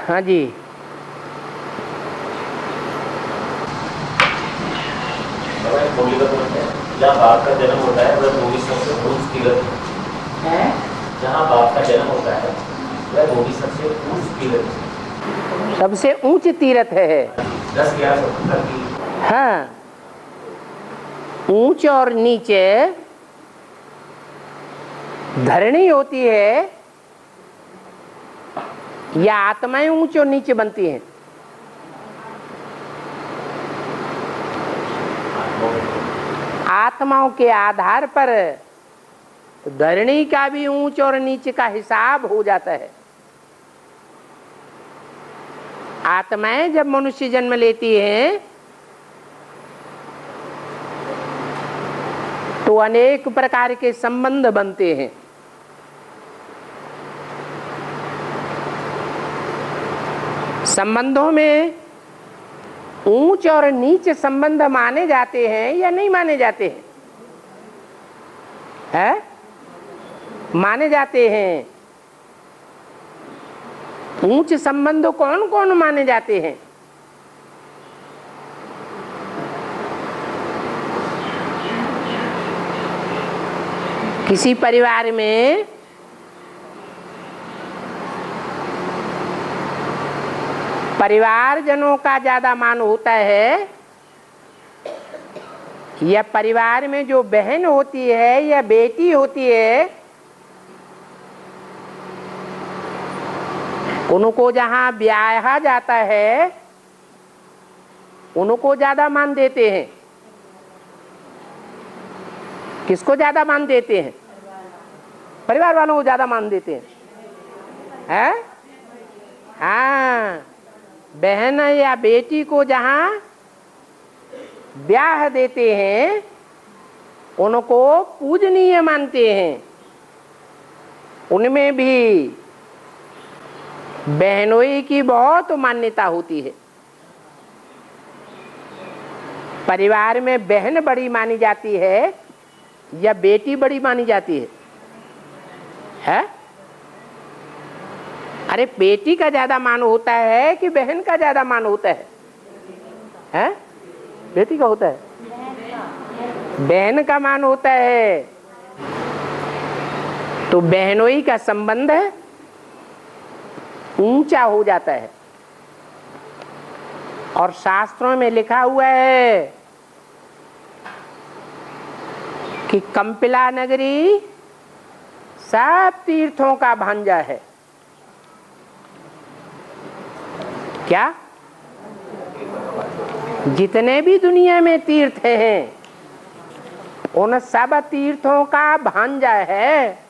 हाँ जी। जहाँ बाप का जन्म होता है वह भूमि सबसे ऊंच तीर्थ है। जहाँ बाप का जन्म होता है वह भूमि सबसे ऊंच तीर्थ है। सबसे ऊंच तीर्थ है। 10-11 की। हाँ, ऊंच और नीचे धरणी होती है या आत्माएं ऊंच और नीचे बनती हैं? आत्माओं के आधार पर धरणी का भी ऊंच और नीचे का हिसाब हो जाता है। आत्माएं जब मनुष्य जन्म लेती हैं तो अनेक प्रकार के संबंध बनते हैं। संबंधों में ऊंच और नीच संबंध माने जाते हैं या नहीं माने जाते हैं? है? माने जाते हैं। ऊंच संबंध कौन कौन माने जाते हैं? किसी परिवार में परिवारजनों का ज्यादा मान होता है या परिवार में जो बहन होती है या बेटी होती है उनको जहां ब्याहा जाता है उनको ज्यादा मान देते हैं? किसको ज्यादा मान देते हैं? परिवार वालों को ज्यादा मान देते हैं। है? हाँ, बहन या बेटी को जहां ब्याह देते हैं उनको पूजनीय मानते हैं। उनमें भी बहनोई की बहुत मान्यता होती है। परिवार में बहन बड़ी मानी जाती है या बेटी बड़ी मानी जाती है? है? अरे बेटी का ज्यादा मान होता है कि बहन का ज्यादा मान होता है? है? बेटी का होता है। बहन का मान होता है। तो बहनोई का संबंध ऊंचा हो जाता है। और शास्त्रों में लिखा हुआ है कि कंपिला नगरी सब तीर्थों का भांजा है। क्या? जितने भी दुनिया में तीर्थ हैं उन सब तीर्थों का भांजा है।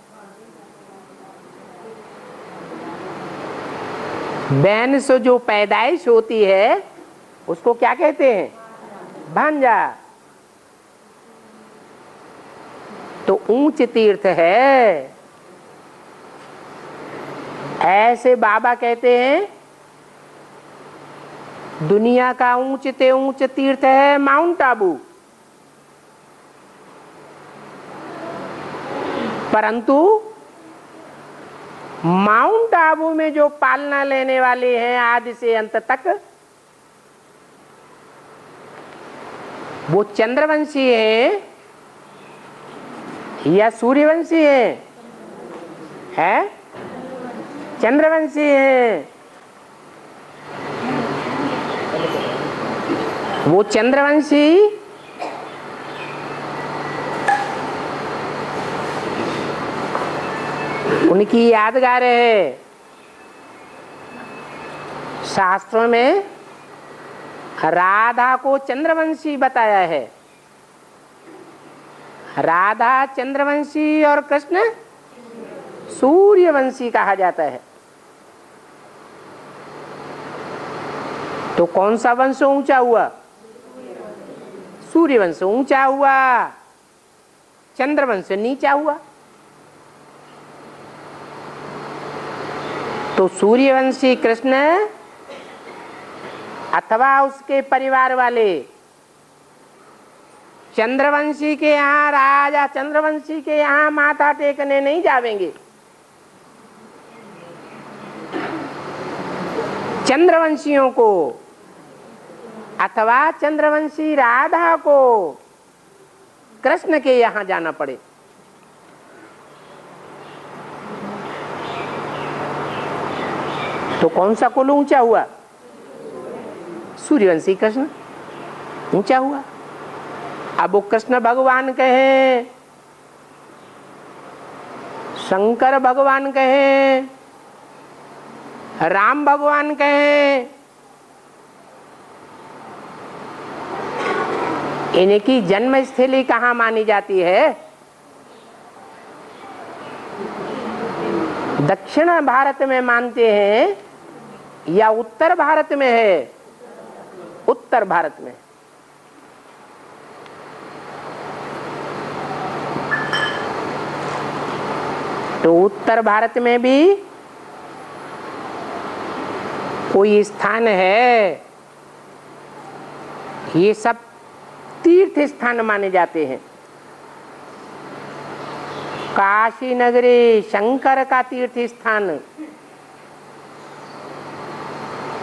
बहन से जो पैदाइश होती है उसको क्या कहते हैं? भांजा। तो ऊंच तीर्थ है। ऐसे बाबा कहते हैं दुनिया का ऊंच से ऊंच तीर्थ है माउंट आबू, परंतु माउंट आबू में जो पालना लेने वाले हैं आदि से अंत तक वो चंद्रवंशी हैं या सूर्यवंशी हैं? है? चंद्रवंशी हैं। वो चंद्रवंशी उनकी यादगार है। शास्त्रों में राधा को चंद्रवंशी बताया है। राधा चंद्रवंशी और कृष्ण सूर्यवंशी कहा जाता है। तो कौन सा वंश ऊंचा हुआ? सूर्यवंश ऊंचा हुआ, चंद्रवंश नीचा हुआ। तो सूर्यवंशी कृष्ण अथवा उसके परिवार वाले चंद्रवंशी के यहाँ राजा चंद्रवंशी के यहाँ माथा टेकने नहीं जावेंगे। चंद्रवंशियों को अथवा चंद्रवंशी राधा को कृष्ण के यहां जाना पड़े। तो कौन सा कुल ऊंचा हुआ? सूर्यवंशी कृष्ण ऊंचा हुआ। अब वो कृष्ण भगवान कहें, शंकर भगवान कहें, राम भगवान कहें, इनकी जन्मस्थली कहाँ मानी जाती है? दक्षिण भारत में मानते हैं या उत्तर भारत में है? उत्तर भारत में। तो उत्तर भारत में भी कोई स्थान है, ये सब तीर्थ स्थान माने जाते हैं। काशी नगरी शंकर का तीर्थ स्थान,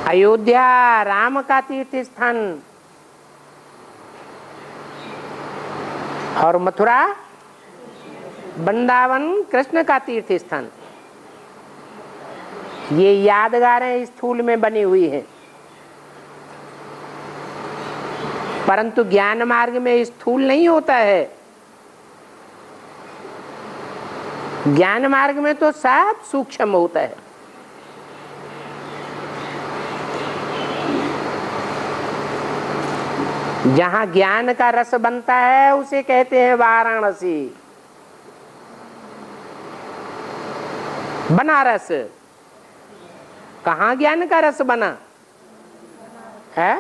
अयोध्या राम का तीर्थ स्थान, और मथुरा वृंदावन कृष्ण का तीर्थ स्थान। ये यादगारें स्थूल में बनी हुई हैं, परंतु ज्ञान मार्ग में स्थूल नहीं होता है। ज्ञान मार्ग में तो सब सूक्ष्म होता है। जहां ज्ञान का रस बनता है उसे कहते हैं वाराणसी, बनारस। कहाँ ज्ञान का रस बना है?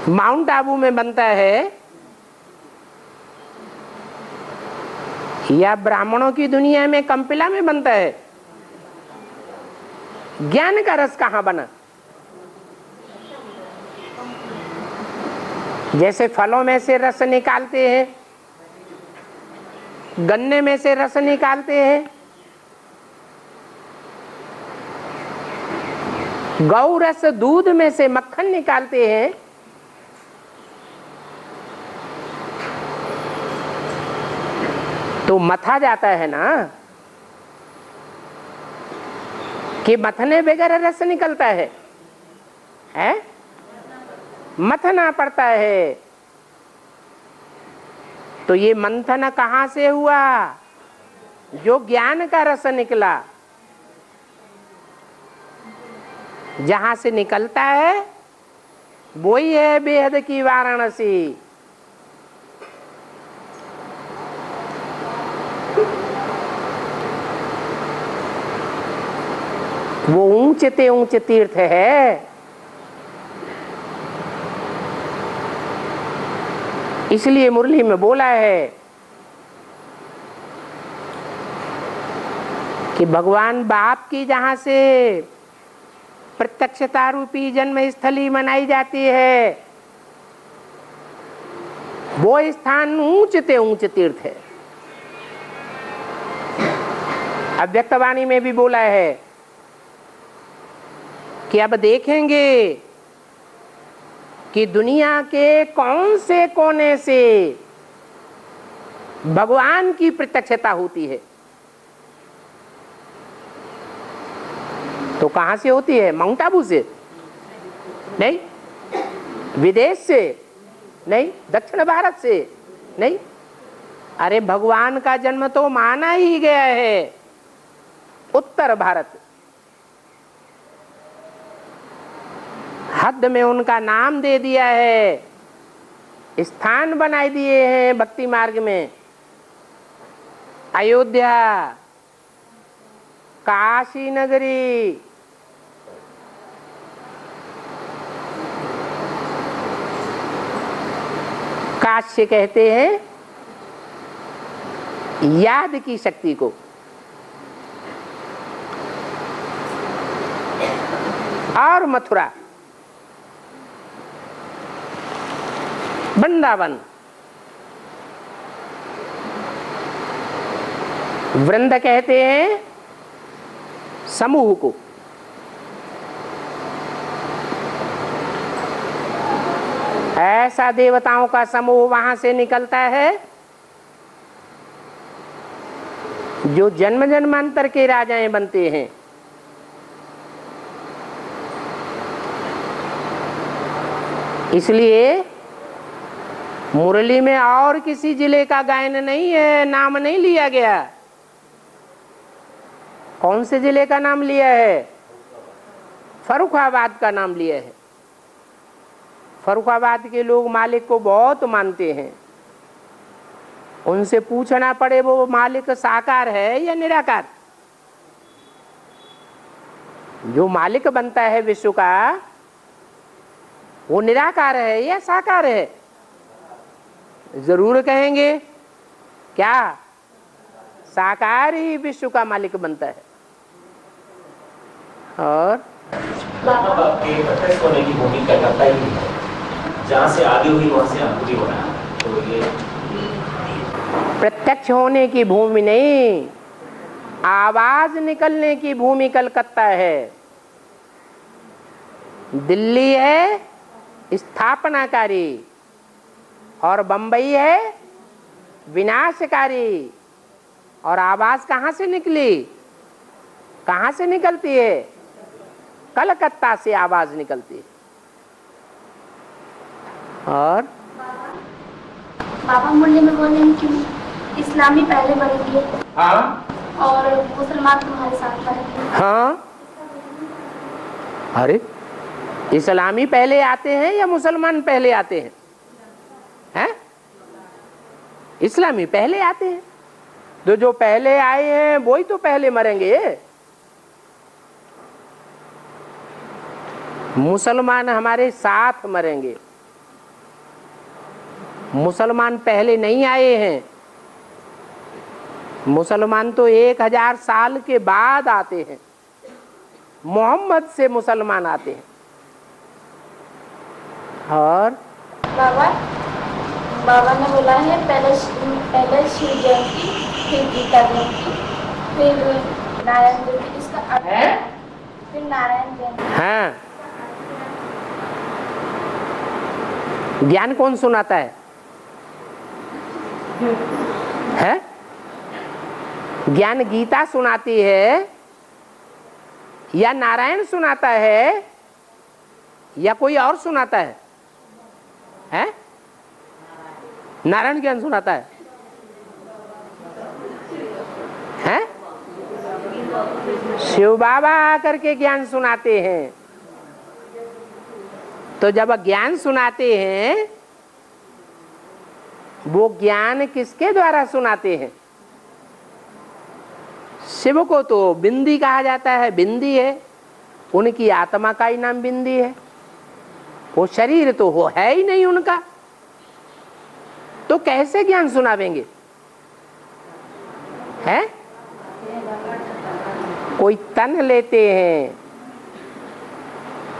माउंट आबू में बनता है या ब्राह्मणों की दुनिया में कंपिला में बनता है? ज्ञान का रस कहाँ बना? जैसे फलों में से रस निकालते हैं, गन्ने में से रस निकालते हैं, गौ रस दूध में से मक्खन निकालते हैं, तो मथा जाता है ना कि मथने बगैर रस निकलता है, हैं? मथना पड़ता है। तो ये मंथन कहाँ से हुआ? जो ज्ञान का रस निकला, जहां से निकलता है वही है बेहद की वाराणसी। वो ऊंचे ऊंचे तीर्थ है। इसलिए मुरली में बोला है कि भगवान बाप की जहां से प्रत्यक्षता रूपी जन्म स्थली मनाई जाती है, वो स्थान ऊंचे ऊंचे तीर्थ है। अव्यक्तवाणी में भी बोला है कि अब देखेंगे कि दुनिया के कौन से कोने से भगवान की प्रत्यक्षता होती है। तो कहां से होती है? माउंट आबू से नहीं, विदेश से नहीं, दक्षिण भारत से नहीं। अरे भगवान का जन्म तो माना ही गया है उत्तर भारत। हद में उनका नाम दे दिया है, स्थान बनाए दिए हैं भक्ति मार्ग में। अयोध्या, काशी नगरी, काशी कहते हैं याद की शक्ति को, और मथुरा वृंदावन, वृंद कहते हैं समूह को। ऐसा देवताओं का समूह वहां से निकलता है जो जन्म जन्मांतर के राजाएं बनते हैं। इसलिए मुरली में और किसी जिले का गायन नहीं है, नाम नहीं लिया गया। कौन से जिले का नाम लिया है? फर्रुखाबाद का नाम लिया है। फर्रुखाबाद के लोग मालिक को बहुत मानते हैं। उनसे पूछना पड़े वो मालिक साकार है या निराकार। जो मालिक बनता है विश्व का वो निराकार है या साकार है? जरूर कहेंगे क्या? साकार ही विश्व का मालिक बनता है। और आपके प्रत्यक्ष होने की भूमिका करता ही है, जहाँ से आदि हुई वहां से अंत भी हो रहा है। तो ये प्रत्यक्ष होने की भूमि नहीं, आवाज निकलने की भूमि कलकत्ता है। दिल्ली है स्थापनाकारी और बंबई है विनाशकारी। और आवाज कहां से निकली? कहां से निकलती है? कलकत्ता से आवाज निकलती है। और बाबा मुरली में बोले हैं कि इस्लामी पहले बनेंगे और मुसलमान तुम्हारे साथ रहेंगे। हाँ, अरे इस्लामी पहले आते हैं या मुसलमान पहले आते हैं? हैं? इस्लामी पहले आते हैं। तो जो पहले आए हैं वही तो पहले मरेंगे। मुसलमान हमारे साथ मरेंगे। मुसलमान पहले नहीं आए हैं। मुसलमान तो 1000 साल के बाद आते हैं। मोहम्मद से मुसलमान आते हैं। और बाबा ने बोला है पहले शिव जयंती, फिर गीता जयंती, फिर नारायण जयंती। इसका अर्थ है फिर नारायण जयंती। हाँ, ज्ञान कौन सुनाता है? है? ज्ञान गीता सुनाती है या नारायण सुनाता है या कोई और सुनाता है? हैं? नारायण ज्ञान सुनाता है। हैं? शिव बाबा आकर के ज्ञान सुनाते हैं। तो जब ज्ञान सुनाते हैं वो ज्ञान किसके द्वारा सुनाते हैं? शिव को तो बिंदी कहा जाता है। बिंदी है, उनकी आत्मा का ही नाम बिंदी है। वो शरीर तो वो है ही नहीं उनका, तो कैसे ज्ञान सुनावेंगे? है? कोई तन लेते हैं।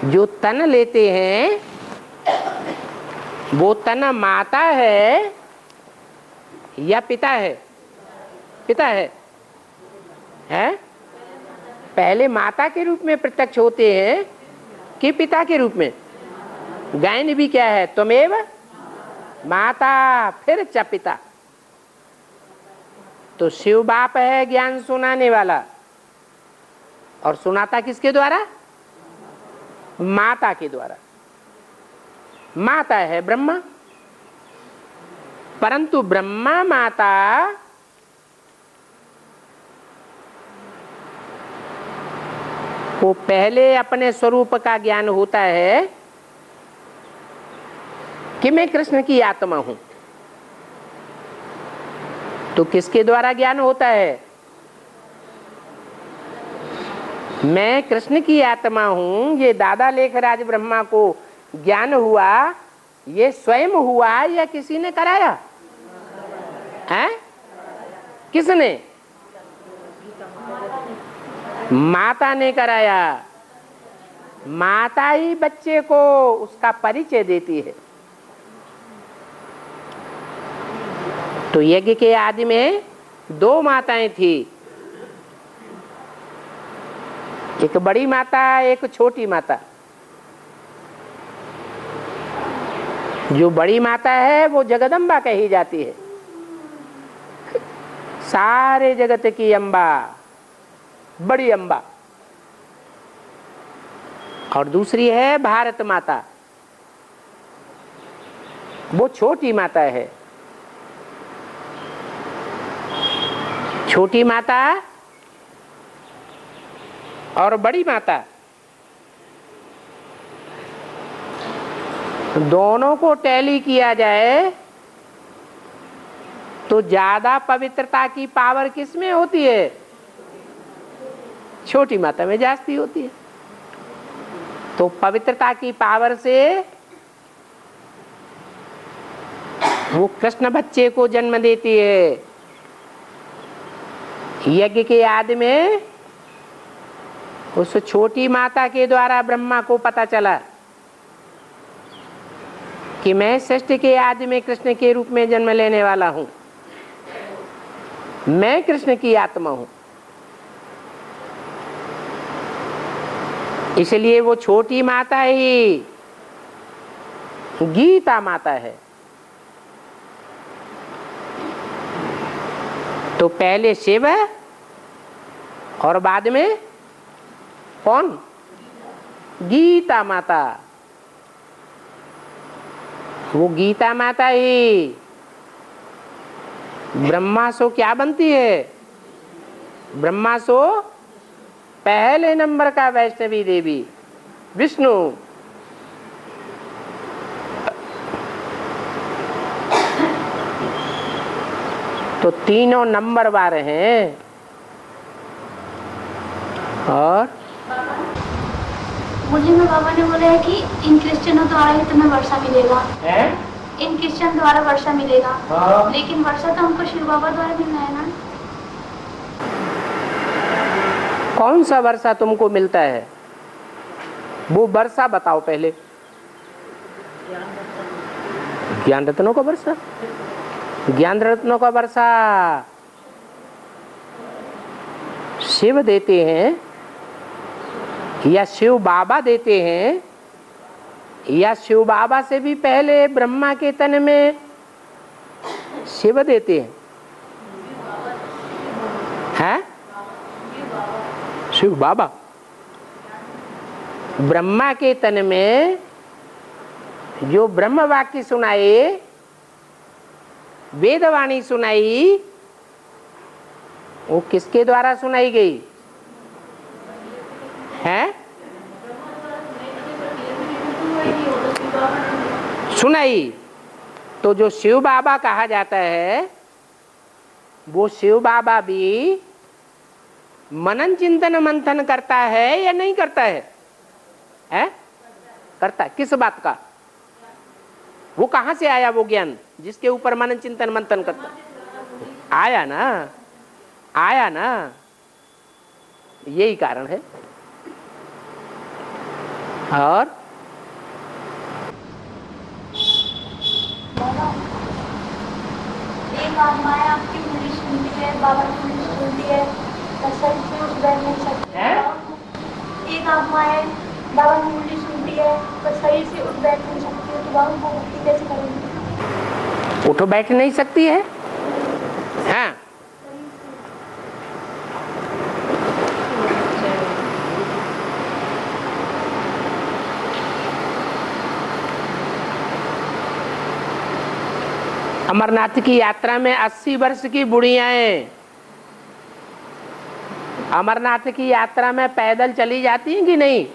जो तन लेते हैं वो तन माता है या पिता है? पिता है। हैं? पहले माता के रूप में प्रत्यक्ष होते हैं कि पिता के रूप में? गायन भी क्या है? त्वमेव माता फिर च पिता। तो शिव बाप है ज्ञान सुनाने वाला। और सुनाता किसके द्वारा? माता के द्वारा। माता है ब्रह्मा, परंतु ब्रह्मा माता को पहले अपने स्वरूप का ज्ञान होता है कि मैं कृष्ण की आत्मा हूं। तो किसके द्वारा ज्ञान होता है? मैं कृष्ण की आत्मा हूं। ये दादा लेखराज ब्रह्मा को ज्ञान हुआ, ये स्वयं हुआ या किसी ने कराया? हैं? किसने? माता ने कराया। माता ही बच्चे को उसका परिचय देती है। तो यज्ञ के आदि में 2 माताएं थी। एक बड़ी माता, एक छोटी माता। जो बड़ी माता है वो जगदम्बा कही जाती है, सारे जगत की अम्बा, बड़ी अम्बा। और दूसरी है भारत माता, वो छोटी माता है। छोटी माता और बड़ी माता दोनों को टैली किया जाए तो ज्यादा पवित्रता की पावर किस में होती है? छोटी माता में जास्ती होती है। तो पवित्रता की पावर से वो कृष्ण बच्चे को जन्म देती है। यज्ञ के आदि में उस छोटी माता के द्वारा ब्रह्मा को पता चला कि मैं सृष्टि के आदि में कृष्ण के रूप में जन्म लेने वाला हूं, मैं कृष्ण की आत्मा हूं। इसलिए वो छोटी माता ही गीता माता है। तो पहले शिव और बाद में कौन? गीता माता। वो गीता माता ही ब्रह्मा सो क्या बनती है? ब्रह्मा सो पहले नंबर का वैष्णवी देवी विष्णु। तो तीनों नंबर वार हैं। और मुझे में बाबा ने बोला है कि इन क्रिश्चियनों द्वारा ही तुम्हें वर्षा मिलेगा, इन क्रिश्चियन द्वारा वर्षा मिलेगा। हाँ। लेकिन वर्षा तो हमको शिव बाबा द्वारा मिलना है ना। कौन सा वर्षा तुमको मिलता है? वो वर्षा बताओ पहले। ज्ञान रत्नों का वर्षा, ज्ञान रत्नों का वर्षा शिव देते हैं या शिव बाबा देते हैं, या शिव बाबा से भी पहले ब्रह्मा के तन में शिव देते हैं? हैं? शिव बाबा ब्रह्मा के तन में जो ब्रह्म वाक्य सुनाए, वेदवाणी सुनाई, वो किसके द्वारा सुनाई गई है? सुनाई। तो जो शिव बाबा कहा जाता है वो शिव बाबा भी मनन चिंतन मंथन करता है या नहीं करता है? हैं? करता है। किस बात का? वो कहां से आया वो ज्ञान जिसके ऊपर मनन चिंतन मंथन करता? आया ना, आया ना। यही कारण है। और एक आत्मा है आपकी मुरली सुनती है, बाबा की मुरली सुनती है, सही से उठ बैठ नहीं सकती है। एक आत्मा है बाबा की मुरली सुनती है पर सही से उठ बैठ नहीं सकती है, तो बाबा को मुक्ति कैसे करेंगे? उठ बैठ नहीं सकती है। हाँ, अमरनाथ की यात्रा में 80 वर्ष की बुढ़ियाएं अमरनाथ की यात्रा में पैदल चली जाती हैं कि नहीं?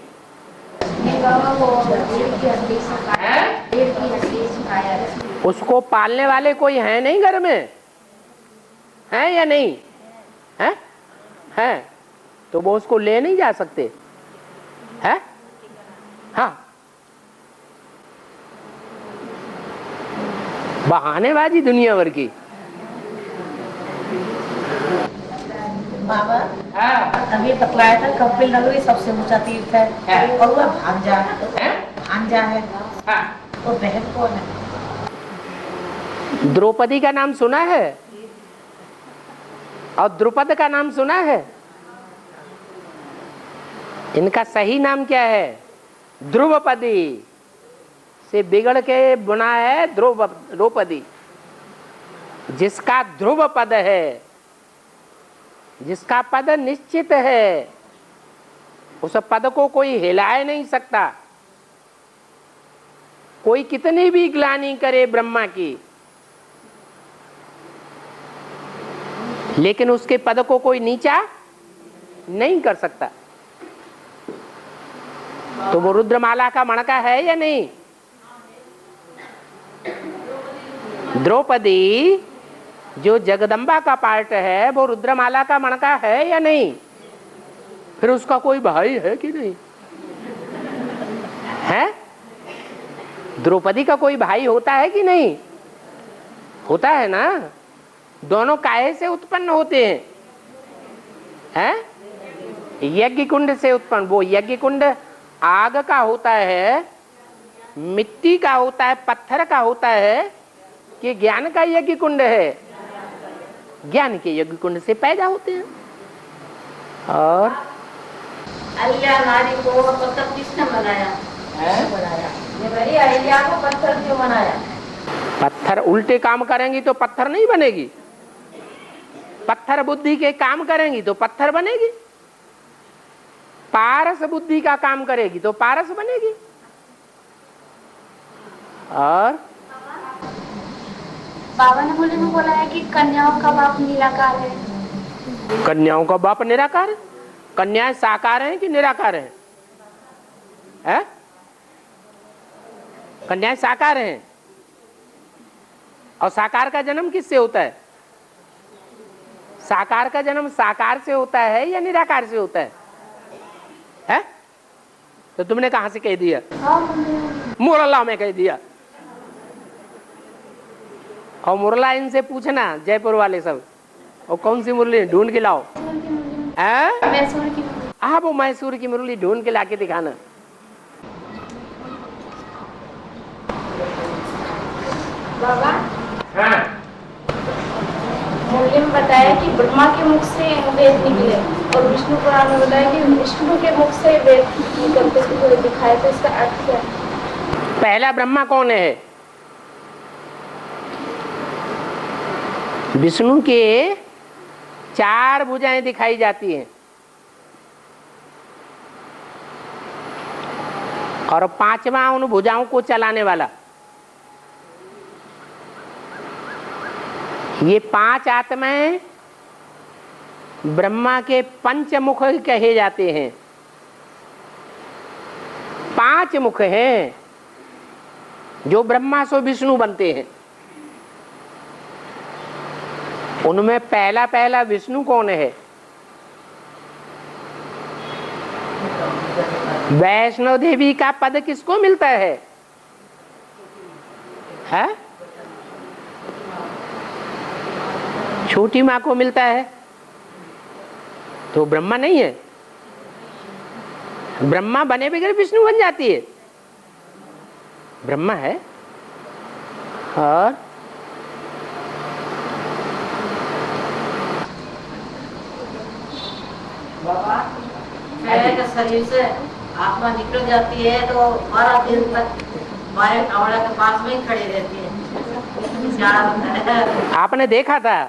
उसको पालने वाले कोई है नहीं घर में? है या नहीं है? है। तो वो उसको ले नहीं जा सकते है? हाँ, बहानेबाजी दुनिया भर की। बाबा अभी बतलाया था कपिल नगरी सबसे ऊंचा तीर्थ है और वह भांजा है। वो बहन कौन है? द्रौपदी का नाम सुना है? और द्रुपद का नाम सुना है? इनका सही नाम क्या है? ध्रुवपदी से बिगड़ के बुना है द्रौपदी। जिसका ध्रुव पद है, जिसका पद निश्चित है, उस पद को कोई हिला नहीं सकता। कोई कितनी भी ग्लानि करे ब्रह्मा की, लेकिन उसके पद को कोई नीचा नहीं कर सकता। तो वो रुद्रमाला का मणका है या नहीं? द्रौपदी जो जगदम्बा का पार्ट है, वो रुद्रमाला का मणका है या नहीं? फिर उसका कोई भाई है कि नहीं है? द्रौपदी का कोई भाई होता है कि नहीं? होता है ना। दोनों काहे से उत्पन्न होते हैं? यज्ञ कुंड से उत्पन्न। वो यज्ञ कुंड आग का होता है, मिट्टी का होता है, पत्थर का होता है, कि ज्ञान का यज्ञ कुंड है? ज्ञान के यज्ञ कुंड से पैदा होते हैं। और अहिल्या नारी को पत्थर किसने बनाया? ये भाई अहिल्या को पत्थर क्यों बनाया? पत्थर उल्टे काम करेंगी तो पत्थर नहीं बनेगी। पत्थर बुद्धि के काम करेंगी तो पत्थर बनेगी। पारस बुद्धि का काम करेगी तो पारस बनेगी। और बाबा ने बोला है कि कन्याओं का बाप निराकार है। कन्याओं का बाप निराकार है? कन्याएं साकार हैं कि निराकार हैं? कन्याएं साकार हैं। और साकार का जन्म किससे होता है? साकार का जन्म साकार से होता है या निराकार से होता है? तो तुमने कहां से कह दिया? मुरला में कह दिया। और मुरला इनसे पूछना, जयपुर वाले सब, और कौन सी मुरली ढूंढ के लाओ। वो मैसूर की मुरली ढूंढ के लाके दिखाना। बाबा मुरली में बताया कि ब्रह्मा के मुख से वेद निकले, और विष्णु पुराण में बताया कि विष्णु के मुख से वेद निकलते दिखाए। तो इसका अर्थ क्या है? पहला ब्रह्मा कौन है? विष्णु के 4 भुजाएं दिखाई जाती हैं, और 5वां उन भुजाओं को चलाने वाला। ये 5 आत्माएं ब्रह्मा के पंचमुख कहे जाते हैं। 5 मुख हैं जो ब्रह्मा से विष्णु बनते हैं। उनमें पहला विष्णु कौन है? वैष्णो देवी का पद किसको मिलता है? छोटी माँ को मिलता है। तो ब्रह्मा नहीं है। ब्रह्मा बने बगैर विष्णु बन जाती है। ब्रह्मा है। और शरीर से आत्मा निकल जाती है तो 12 दिन तक हमारे कमरा के पास में ही खड़ी रहती है। आपने देखा था?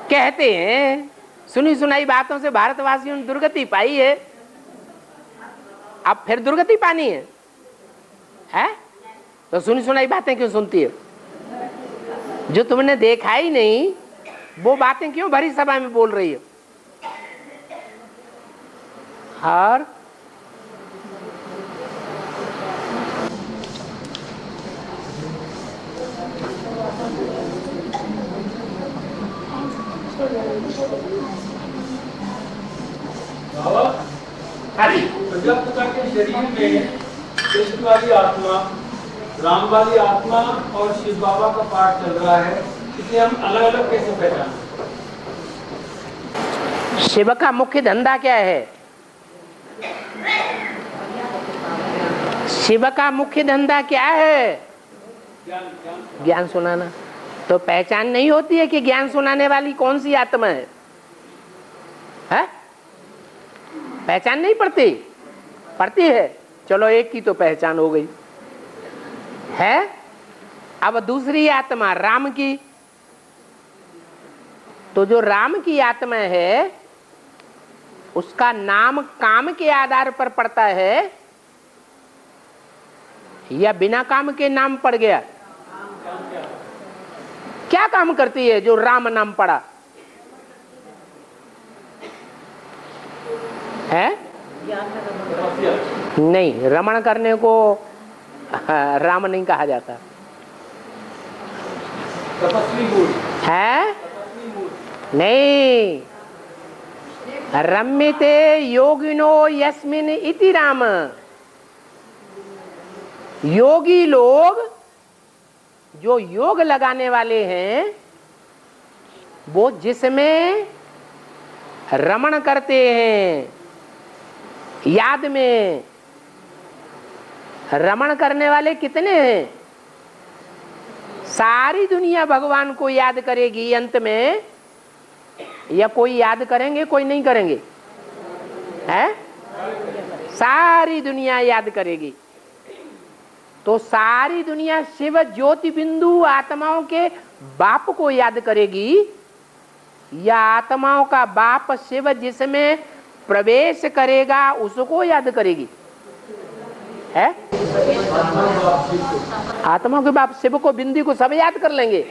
कहते हैं सुनी सुनाई बातों से भारतवासियों ने दुर्गति पाई है। अब फिर दुर्गति पानी है? तो सुनी सुनाई बातें क्यों सुनती है? जो तुमने देखा ही नहीं वो बातें क्यों भरी सभा में बोल रही है? और प्रजापिता के शरीर में कृष्ण वाली आत्मा, राम वाली आत्मा और शिव बाबा का पाठ चल रहा है, इसे हम अलग अलग कैसे पहचानें? शिव का मुख्य धंधा क्या है? शिव का मुख्य धंधा क्या है? ज्ञान सुनाना। तो पहचान नहीं होती है कि ज्ञान सुनाने वाली कौन सी आत्मा है? पहचान नहीं पड़ती? पड़ती है। चलो एक की तो पहचान हो गई है। अब दूसरी आत्मा राम की, तो जो राम की आत्मा है उसका नाम काम के आधार पर पड़ता है या बिना काम के नाम पड़ गया? क्या काम करती है जो राम नाम पड़ा है? नहीं, रमण करने को राम नहीं कहा जाता है। नहीं, रम्यते योगिनो यस्मिन इति राम। योगी लोग, जो योग लगाने वाले हैं, वो जिसमें रमण करते हैं, याद में रमण करने वाले कितने हैं? सारी दुनिया भगवान को याद करेगी अंत में, या कोई याद करेंगे कोई नहीं करेंगे? है? सारी दुनिया याद करेगी। तो सारी दुनिया शिव ज्योति बिंदु आत्माओं के बाप को याद करेगी, या आत्माओं का बाप शिव जिसमें प्रवेश करेगा उसको याद करेगी? है? आत्मा के बाप शिव को, बिंदी को सब याद कर लेंगे।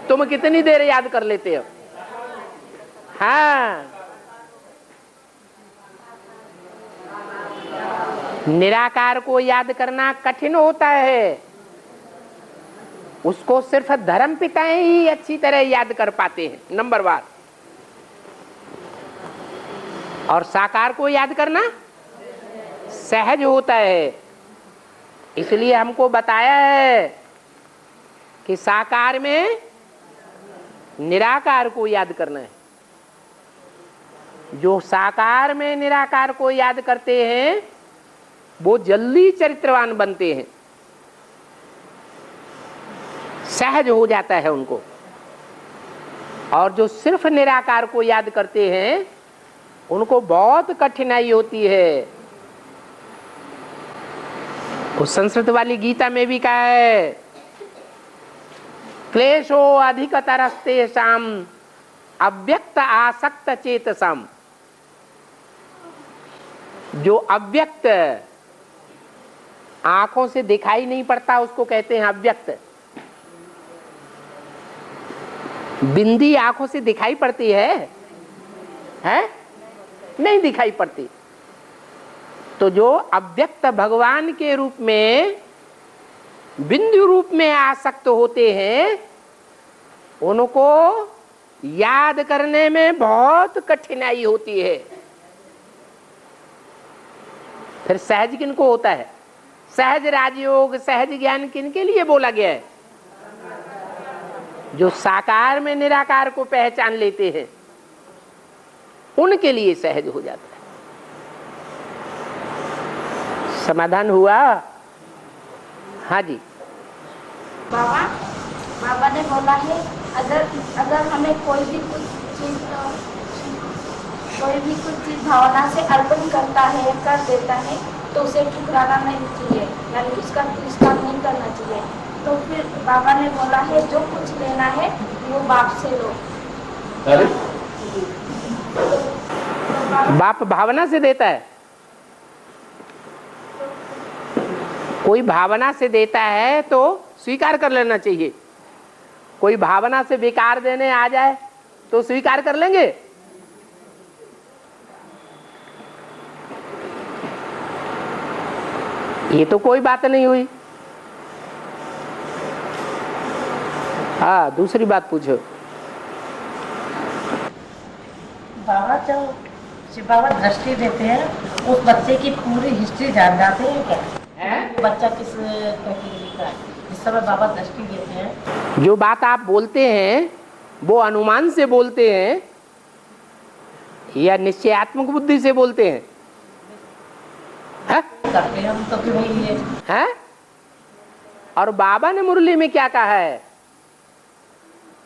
तुम कितनी देर याद कर लेते हो? हाँ, निराकार को याद करना कठिन होता है। उसको सिर्फ धर्म पिताएं ही अच्छी तरह याद कर पाते हैं, नंबर 1। और साकार को याद करना सहज होता है। इसलिए हमको बताया है कि साकार में निराकार को याद करना है। जो साकार में निराकार को याद करते हैं वो जल्दी चरित्रवान बनते हैं, सहज हो जाता है उनको। और जो सिर्फ निराकार को याद करते हैं उनको बहुत कठिनाई होती है। उस संस्कृत वाली गीता में भी कहा है, क्लेशो अधिकतरस्तेषाम अव्यक्त आसक्त चेतसम। जो अव्यक्त आंखों से दिखाई नहीं पड़ता उसको कहते हैं अव्यक्त। बिंदी आंखों से दिखाई पड़ती है? नहीं दिखाई पड़ती। तो जो अव्यक्त भगवान के रूप में, बिंदु रूप में आसक्त होते हैं, उनको याद करने में बहुत कठिनाई होती है। फिर सहज किनको होता है? सहज राजयोग, सहज ज्ञान किनके लिए बोला गया है? जो साकार में निराकार को पहचान लेते हैं उनके लिए सहज हो जाता है। समाधान हुआ? हाँ जी। बाबा ने बोला है अगर हमें कोई भी कुछ चीज भावना से अर्पण करता है, कर देता है, तो उसे ठुकराना नहीं चाहिए, यानी उसका तिरस्कार नहीं करना चाहिए। तो फिर बाबा ने बोला है जो कुछ लेना है वो बाप से लो। बाप भावना से देता है। कोई भावना से देता है तो स्वीकार कर लेना चाहिए। कोई भावना से बेकार देने आ जाए तो स्वीकार कर लेंगे? ये तो कोई बात नहीं हुई। हाँ, दूसरी बात पूछो। बाबा जब शिव बाबा दृष्टि देते हैं उस बच्चे की पूरी हिस्ट्री जान जाते हैं क्या? बच्चा किस कैटेगरी का है जिस समय बाबा दृष्टि देते हैं? जो बात आप बोलते हैं वो अनुमान से बोलते हैं या निश्चयात्मक बुद्धि से बोलते हैं? करते हैं हम तो कि भाई ये है। और बाबा ने मुरली में क्या कहा है?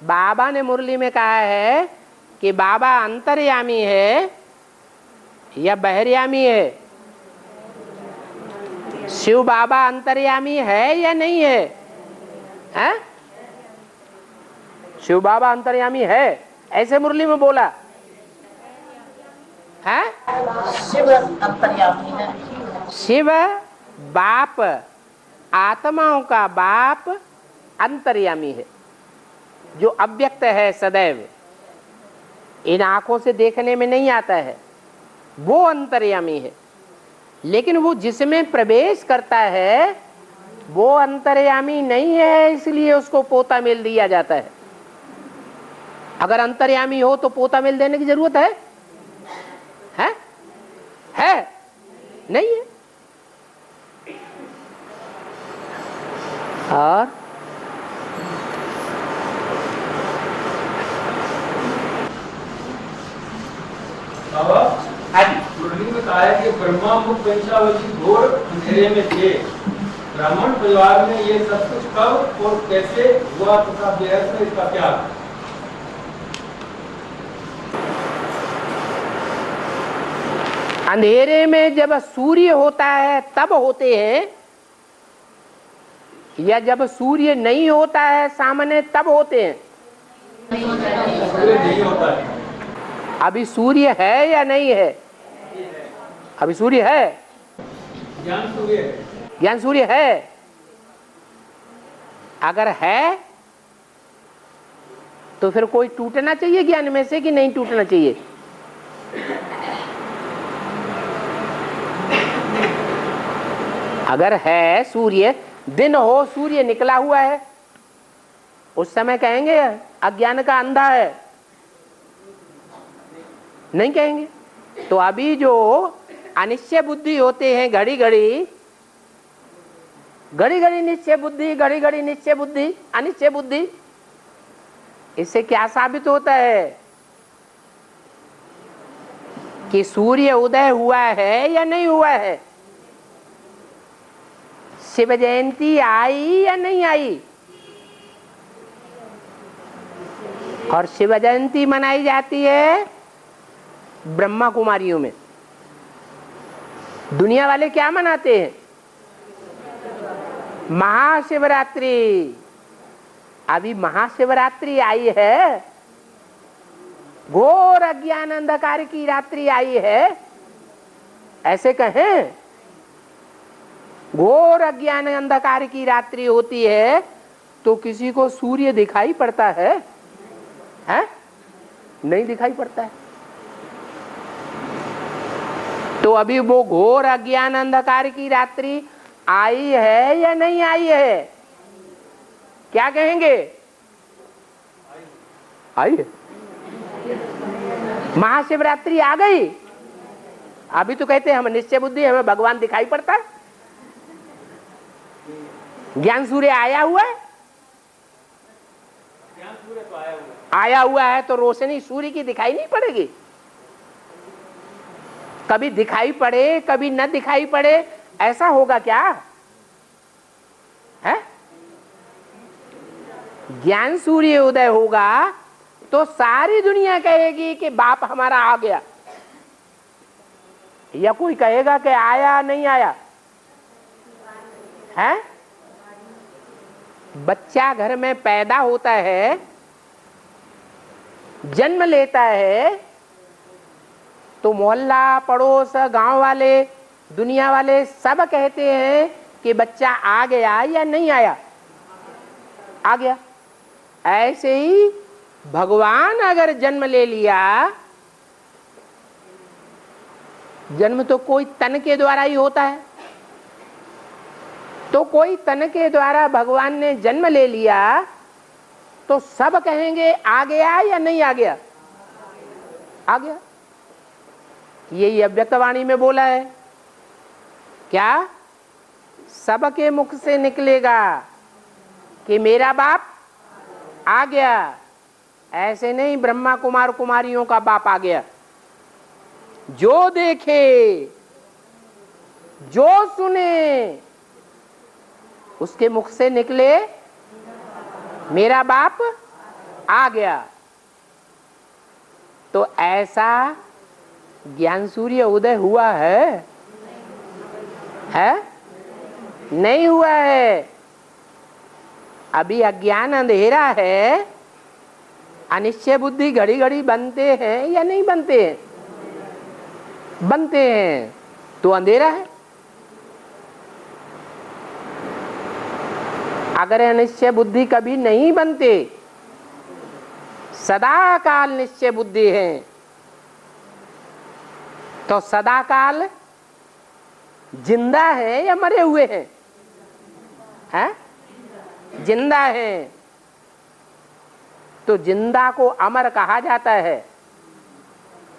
बाबा ने मुरली में कहा है कि बाबा अंतर्यामी है या बहिर्यामी है? शिव बाबा अंतर्यामी है या नहीं है? हैं? शिव बाबा अंतर्यामी है, ऐसे मुरली में बोला है। शिव अंतर्यामी है। शिव बाप, आत्माओं का बाप अंतर्यामी है, जो अव्यक्त है सदैव, इन आंखों से देखने में नहीं आता है, वो अंतर्यामी है। लेकिन वो जिसमें प्रवेश करता है वो अंतर्यामी नहीं है, इसलिए उसको पोता मिल दिया जाता है। अगर अंतर्यामी हो तो पोता मिल देने की जरूरत है? है? नहीं है। और बाबा मुरली में कहा है कि ब्रह्मा मुख वंशावली घोर अंधेरे में थे। ब्राह्मण परिवार में ये सब कुछ कब और कैसे हुआ तथा बेहद में इसका क्या? अंधेरे में जब सूर्य होता है तब होते हैं, या जब सूर्य नहीं होता है सामने तब होते हैं? सूर्य नहीं होता है। अभी सूर्य है या नहीं है? अभी सूर्य है, ज्ञान सूर्य है। ज्ञान सूर्य है। अगर है तो फिर कोई टूटना चाहिए ज्ञान में से कि नहीं टूटना चाहिए? अगर है सूर्य, दिन हो, सूर्य निकला हुआ है, उस समय कहेंगे अज्ञान का अंधा है? नहीं कहेंगे। तो अभी जो अनिश्चय बुद्धि होते हैं, घड़ी घड़ी निश्चय बुद्धि, घड़ी घड़ी निश्चय बुद्धि, अनिश्चय बुद्धि, इससे क्या साबित होता है कि सूर्य उदय हुआ है या नहीं हुआ है? शिव जयंती आई या नहीं आई? और शिव जयंती मनाई जाती है ब्रह्मा कुमारियों में। दुनिया वाले क्या मनाते हैं? महाशिवरात्रि। अभी महाशिवरात्रि आई है, घोर अज्ञान अंधकार की रात्रि आई है, ऐसे कहें? घोर अज्ञान अंधकार की रात्रि होती है तो किसी को सूर्य दिखाई पड़ता है? नहीं दिखाई पड़ता है। तो अभी वो घोर अज्ञान अंधकार की रात्रि आई है या नहीं आई है? क्या कहेंगे? आई है। महाशिवरात्रि आ गई, अभी तो कहते हैं हम निश्चय बुद्धि, हमें भगवान दिखाई पड़ता है। ज्ञान सूर्य आया हुआ है, ज्ञान सूर्य तो आया हुआ है। आया हुआ है तो रोशनी सूर्य की दिखाई नहीं पड़ेगी? कभी दिखाई पड़े कभी न दिखाई पड़े, ऐसा होगा क्या है? ज्ञान सूर्य उदय होगा तो सारी दुनिया कहेगी कि बाप हमारा आ गया, या कोई कहेगा कि आया नहीं आया है? बच्चा घर में पैदा होता है, जन्म लेता है, तो मोहल्ला, पड़ोस, गांव वाले, दुनिया वाले सब कहते हैं कि बच्चा आ गया या नहीं आया? आ गया। ऐसे ही भगवान अगर जन्म ले लिया, जन्म तो कोई तन के द्वारा ही होता है, तो कोई तन के द्वारा भगवान ने जन्म ले लिया तो सब कहेंगे आ गया या नहीं आ गया? आ गया। यही अव्यक्तवाणी में बोला है। क्या? सबके मुख से निकलेगा कि मेरा बाप आ गया। ऐसे नहीं ब्रह्मा कुमार कुमारियों का बाप आ गया। जो देखे, जो सुने, उसके मुख से निकले मेरा बाप आ गया। तो ऐसा ज्ञान सूर्य उदय हुआ है? नहीं हुआ है। अभी अज्ञान अंधेरा है। अनिश्चय बुद्धि घड़ी घड़ी बनते हैं या नहीं बनते हैं? बनते हैं, तो अंधेरा है। अगर अनिश्चय बुद्धि कभी नहीं बनते, सदा काल निश्चय बुद्धि है, तो सदा काल जिंदा है या मरे हुए हैं? जिंदा है। तो जिंदा को अमर कहा जाता है,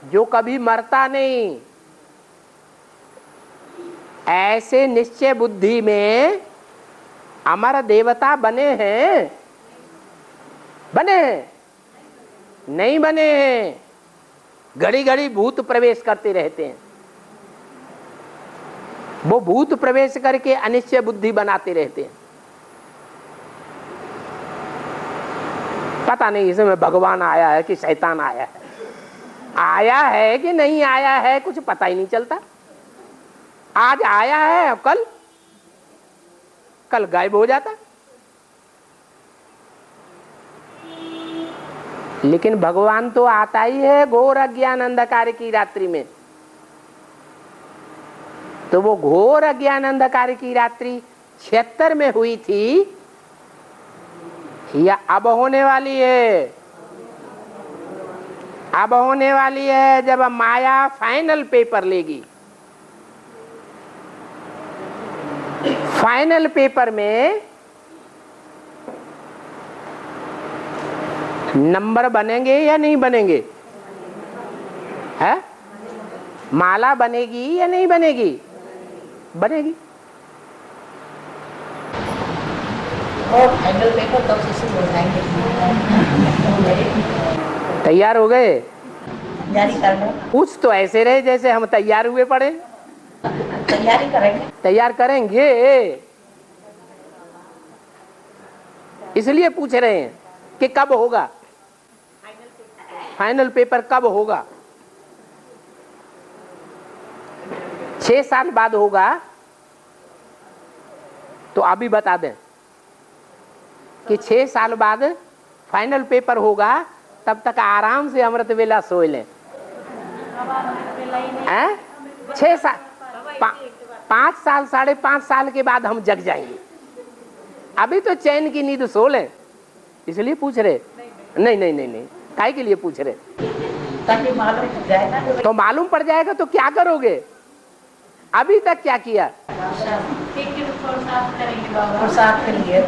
जो कभी मरता नहीं। ऐसे निश्चय बुद्धि में अमर देवता बने हैं? बने हैं? नहीं बने हैं। घड़ी घड़ी भूत प्रवेश करते रहते हैं। वो भूत प्रवेश करके अनिश्चय बुद्धि बनाते रहते हैं। पता नहीं इसमें भगवान आया है कि शैतान आया है, आया है कि नहीं आया है, कुछ पता ही नहीं चलता। आज आया है, कल गायब हो जाता। लेकिन भगवान तो आता ही है घोर अज्ञान अंधकार की रात्रि में। तो वो घोर अज्ञान अंधकार की रात्रि 76 में हुई थी या अब होने वाली है? अब होने वाली है, जब माया फाइनल पेपर लेगी। फाइनल पेपर में नंबर बनेंगे या नहीं बनेंगे? है? माला बनेगी या नहीं बनेगी? बनेगी। और फाइनल पेपर कब से शुरू हो जाएंगे? तैयार हो गए? तैयारी करना। कुछ तो ऐसे रहे जैसे हम तैयार हुए पड़े। तैयारी करेंगे। तैयार करेंगे, इसलिए पूछ रहे हैं कि कब होगा फाइनल पेपर, कब होगा? 6 साल बाद होगा, तो अभी बता दें कि 6 साल बाद फाइनल पेपर होगा। तब तक आराम से अमृत वेला सो लें। 6 साल, 5 साल, 5.5 साल के बाद हम जग जाएंगे। अभी तो चैन की नींद सो लें, इसलिए पूछ रहे। नहीं, काहे के लिए पूछ रहे? ताकि मालूम पड़ जाएगा। तो मालूम पड़ जाएगा तो क्या करोगे? अभी तक क्या किया? पुरुषार्थ करेंगे,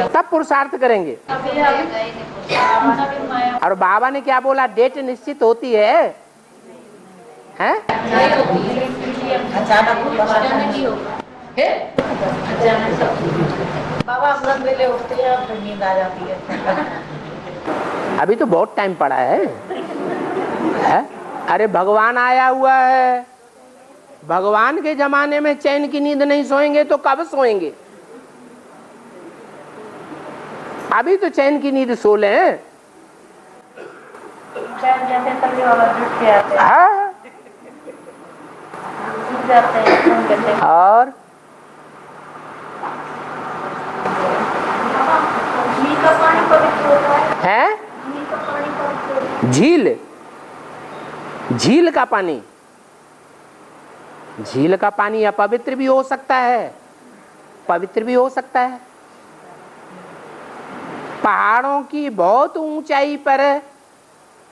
तब पुरुषार्थ करेंगे। और बाबा ने क्या बोला? डेट निश्चित होती है, हैं? बाबा अमृत वेले उठते हैं, फिर नींद आ जाती है। अभी तो बहुत टाइम पड़ा है? अरे भगवान आया हुआ है। भगवान के जमाने में चैन की नींद नहीं सोएंगे तो कब सोएंगे? अभी तो चैन की नींद सो लें। हाँ। और है झील का पानी। झील का पानी अपवित्र भी हो सकता है, पवित्र भी हो सकता है। पहाड़ों की बहुत ऊंचाई पर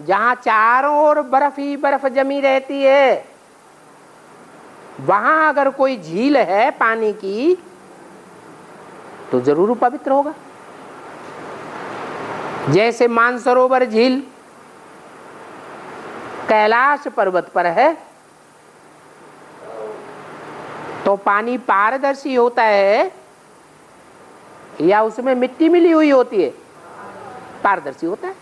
जहां चारों ओर बर्फ ही बर्फ जमी रहती है, वहां अगर कोई झील है पानी की तो जरूर पवित्र होगा। जैसे मानसरोवर झील कैलाश पर्वत पर है, तो पानी पारदर्शी होता है या उसमें मिट्टी मिली हुई होती है? पारदर्शी होता है।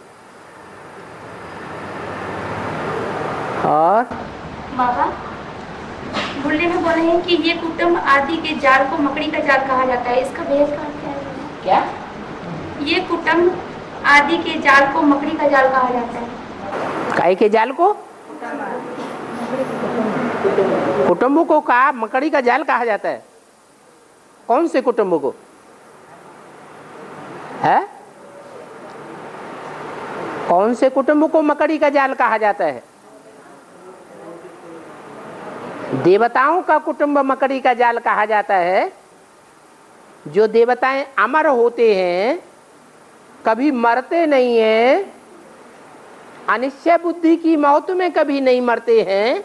और बाबा बुल्ले में बोले हैं कि ये कुटुंब आदि के जाल को मकड़ी का जाल कहा जाता है, इसका भेद क्या है? क्या? ये कुटुंब आदि के जाल को मकड़ी का जाल कहा जाता है। काहे के जाल को? कुटुंब को कहा मकड़ी का जाल कहा जाता है। कौन से कुटुंब को है? कौन से कुटुंब को मकड़ी का जाल कहा जाता है? देवताओं का कुटुंब मकड़ी का जाल कहा जाता है। जो देवताएं अमर होते हैं, कभी मरते नहीं हैं, अनिश्चय बुद्धि की मौत में कभी नहीं मरते हैं,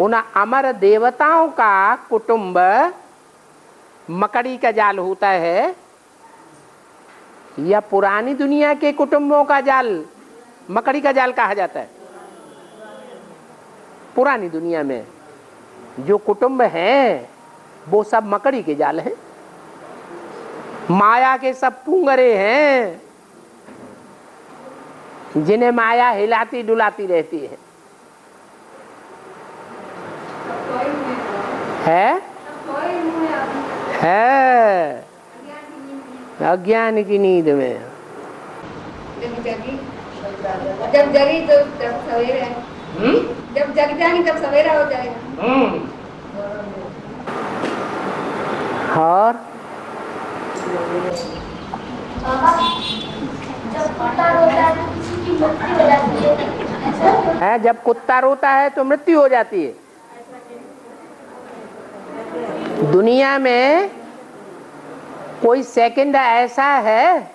उन अमर देवताओं का कुटुंब मकड़ी का जाल होता है। या पुरानी दुनिया के कुटुंबों का जाल मकड़ी का जाल कहा जाता है। पुरानी दुनिया में जो कुटुंब हैं वो सब मकड़ी के जाल हैं। माया के सब पुंगरे हैं जिन्हें माया हिलाती डुलाती रहती है। है अज्ञान की नींद में। जब जगी तो तब सवेरा है। जब जग जाएंगे तब सवेरा हो जाएगा। और जब कुत्ता रोता है तो किसी की मृत्यु हो जाती है। जब कुत्ता रोता है तो मृत्यु हो जाती है। दुनिया में कोई सेकंड ऐसा है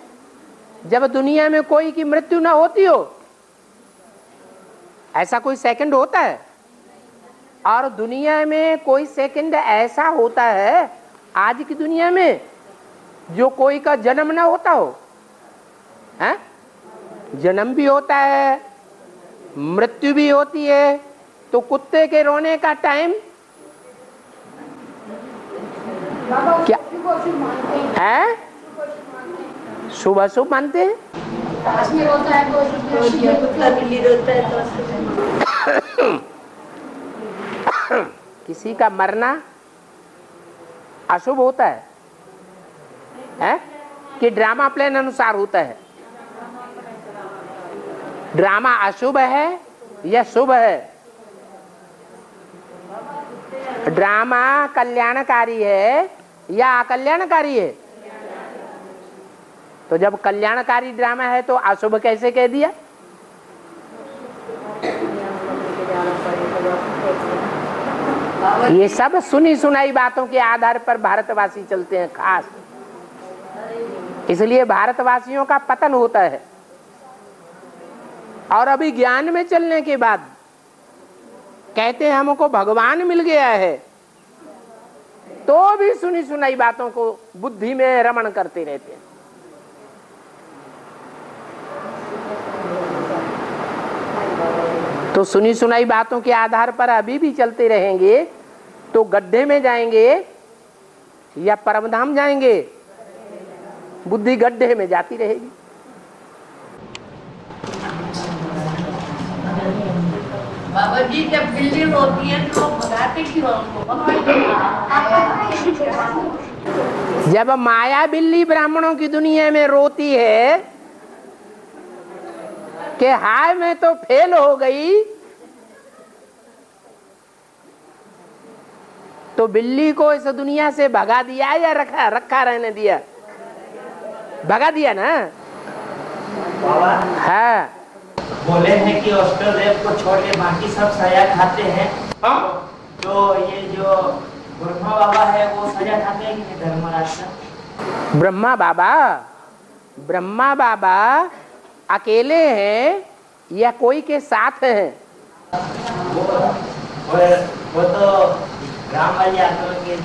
जब दुनिया में कोई की मृत्यु ना होती हो? ऐसा कोई सेकंड होता है? और दुनिया में कोई सेकंड ऐसा होता है आज की दुनिया में जो कोई का जन्म ना होता हो? हैं? जन्म भी होता है, मृत्यु भी होती है। तो कुत्ते के रोने का टाइम क्या है? सुबह शुभ मानते हैं। पास में रोता है तो कुत्ता बिल्ली रोता है तो किसी का मरना अशुभ होता है कि ड्रामा प्लान अनुसार होता है? ड्रामा अशुभ है या शुभ है? ड्रामा कल्याणकारी है या अकल्याणकारी है? तो जब कल्याणकारी ड्रामा है तो अशुभ कैसे कह दिया? ये सब सुनी सुनाई बातों के आधार पर भारतवासी चलते हैं खास, इसलिए भारतवासियों का पतन होता है। और अभी ज्ञान में चलने के बाद कहते हैं हमको भगवान मिल गया है, तो भी सुनी सुनाई बातों को बुद्धि में रमण करते रहते हैं। तो सुनी सुनाई बातों के आधार पर अभी भी चलते रहेंगे तो गड्ढे में जाएंगे या परमधाम जाएंगे? बुद्धि गड्ढे में जाती रहेगी। बाबा जी जब बिल्ली रोती है तो भगाते क्यों हमको? जब माया बिल्ली ब्राह्मणों की दुनिया में रोती है कि हाय मैं तो फेल हो गई, तो बिल्ली को इस दुनिया से भगा दिया या रखा रहने दिया? भगा दिया ना। बाबा हाँ, बोले हैं कि अष्टदेव को छोड़ के बाकी सब सजा खाते हैं। तो ये जो ब्रह्मा बाबा है वो सजा खाते हैं कि धर्मराज का? ब्रह्मा बाबा अकेले हैं या कोई के साथ हैं? वो तो राम वाली आत्मा के